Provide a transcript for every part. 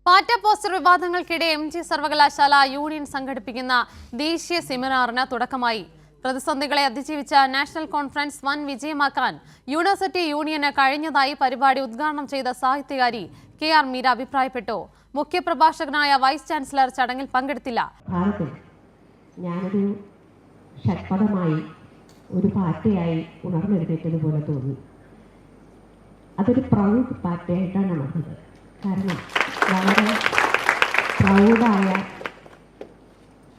പാറ്റ poster വിവാദങ്ങൾക്കിടെ MG സർവകലാശാല union സംഘടിപ്പിക്കുന്ന ദേശീയ സെമിനാറിന് തുടക്കമായി. പ്രതിസന്ധികളെ അതിജീവിച്ച നാഷണൽ കോൺഫറൻസ് വൻ വിജയമാക്കാൻ യൂണിവേഴ്സിറ്റി യൂണിയന് കഴിഞ്ഞതായി പരിപാടി ഉദ്ഘാടനം ചെയ്ത സാഹിത്യകാരി കെ.ആർ. മീര അഭിപ്രായപ്പെട്ടു. മുഖ്യപ്രഭാഷകനായ വൈസ് ചാൻസലർ ചടങ്ങിൽ പങ്കെടുത്തില്ല. ഞാനൊരു ഷഡ്പദമായി ഒരു പാറ്റയായി ഉണർന്നെഴുന്നേറ്റതുപോലെ തോന്നി. അതൊരു പ്രൗഡ് പാറ്റയായിട്ടാണ് ഉണർന്നത്. കാരണം വളരെ പ്രൗഡായ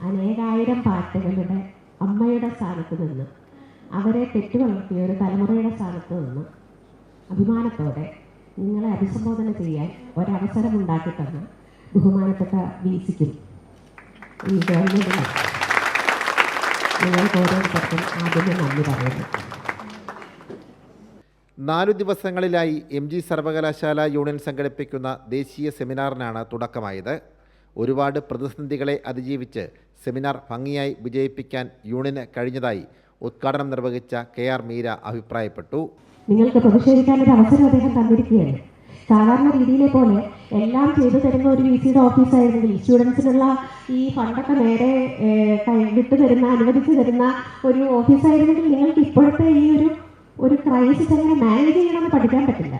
അനേകായിരം പാറ്റകളുടെ അമ്മയുടെ സ്ഥാനത്ത് നിന്ന്, അവരെ പെറ്റുവളർത്തിയ ഒരു തലമുറയുടെ സ്ഥാനത്ത് നിന്ന് അഭിമാനത്തോടെ നിങ്ങളെ അഭിസംബോധന ചെയ്യാൻ ഒരവസരം ഉണ്ടാക്കി തന്ന ബഹുമാനപ്പെട്ട VC-ക്കും ഈ ഗവൺമെൻറ്റിനും നിങ്ങൾക്ക് ഓരോരുത്തർക്കും ആദ്യമേ നന്ദി പറയുന്നു. 4 ദിവസങ്ങളിലായി എംജി സർവകലാശാല യൂണിയൻ സംഘടിപ്പിക്കുന്ന ദേശീയ സെമിനാറിനാണ് തുടക്കമായത്. ഒരുപാട് പ്രതിസന്ധികളെ അതിജീവിച്ച് സെമിനാർ ഭംഗിയായി വിജയിപ്പിക്കാൻ യൂണിയന് കഴിഞ്ഞതായി ഉദ്ഘാടനം നിർവഹിച്ച കെ.ആർ. മീര അഭിപ്രായപ്പെട്ടു. നിങ്ങൾക്ക് പ്രതിഷേധിക്കാനൊരു അവസരം അദ്ദേഹം തന്നിരിക്കുകയാണ്. സാധാരണ രീതിയിലെ പോലെ എല്ലാം ചെയ്തു തരുന്ന ഒരു VC-യുടെ ഓഫീസായിരുന്നെങ്കിൽ സ്റ്റുഡൻസിനുള്ള ഈ ഫണ്ടൊക്കെ നേരെ വിട്ടുതരുന്ന, അനുവദിച്ചു തരുന്ന ഒരു ഓഫീസായിരുന്നെങ്കിൽ നിങ്ങൾക്ക് ഇപ്പോഴത്തെ ഈ ഒരു ക്രൈസിസ് എങ്ങനെ മാനേജ് ചെയ്യണമെന്ന് പഠിക്കാൻ പറ്റില്ല.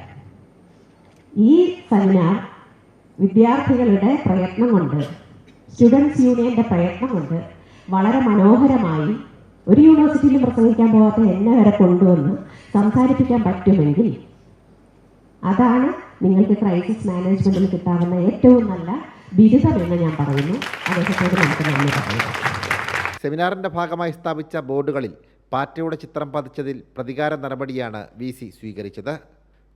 ഈ സെമിനാർ വിദ്യാർത്ഥികളുടെ പ്രയത്നം കൊണ്ട്, സ്റ്റുഡൻസ് യൂണിയൻ്റെ പ്രയത്നം കൊണ്ട് വളരെ മനോഹരമായി ഒരു യൂണിവേഴ്സിറ്റിയിലും പ്രസംഗിക്കാൻ പോകാത്ത എന്നെ വരെ കൊണ്ടുവന്ന് സംസാരിപ്പിക്കാൻ പറ്റുമെങ്കിൽ അതാണ് നിങ്ങൾക്ക് ക്രൈസിസ് മാനേജ്മെൻറ്റിൽ കിട്ടാവുന്ന ഏറ്റവും നല്ല ബിരുദമെന്ന് ഞാൻ പറയുന്നു. അദ്ദേഹത്തോട് നമുക്ക് നന്ദി പറയുന്നു. സെമിനാറിൻ്റെ ഭാഗമായി സ്ഥാപിച്ച ബോർഡുകളിൽ പാറ്റയുടെ ചിത്രം പതിച്ചതിൽ പ്രതികാര നടപടിയാണ് VC സ്വീകരിച്ചത്.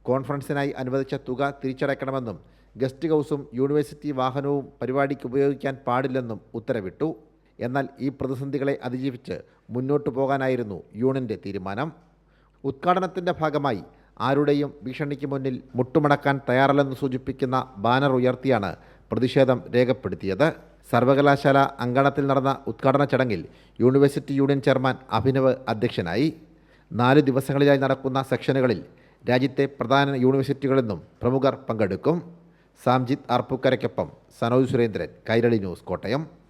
കോൺഫറൻസിനായി അനുവദിച്ച തുക തിരിച്ചടയ്ക്കണമെന്നും ഗസ്റ്റ് ഹൗസും യൂണിവേഴ്സിറ്റി വാഹനവും പരിപാടിക്ക് ഉപയോഗിക്കാൻ പാടില്ലെന്നും ഉത്തരവിട്ടു. എന്നാൽ ഈ പ്രതിസന്ധികളെ അതിജീവിച്ച് മുന്നോട്ടു പോകാനായിരുന്നു യൂണിയൻ്റെ തീരുമാനം. ഉദ്ഘാടനത്തിൻ്റെ ഭാഗമായി ആരുടെയും ഭീഷണിക്ക് മുന്നിൽ മുട്ടുമടക്കാൻ തയ്യാറല്ലെന്ന് സൂചിപ്പിക്കുന്ന ബാനർ ഉയർത്തിയാണ് പ്രതിഷേധം രേഖപ്പെടുത്തിയത്. സർവകലാശാല അങ്കണത്തിൽ നടന്ന ഉദ്ഘാടന ചടങ്ങിൽ യൂണിവേഴ്സിറ്റി യൂണിയൻ ചെയർമാൻ അഭിനവ് അധ്യക്ഷനായി. 4 ദിവസങ്ങളിലായി നടക്കുന്ന സെക്ഷനുകളിൽ രാജ്യത്തെ പ്രധാന യൂണിവേഴ്സിറ്റികളിൽ നിന്നും പ്രമുഖർ പങ്കെടുക്കും. സാംജിത് ആർപ്പൂക്കരയ്ക്കൊപ്പം സനോജ് സുരേന്ദ്രൻ, കൈരളി ന്യൂസ്, കോട്ടയം.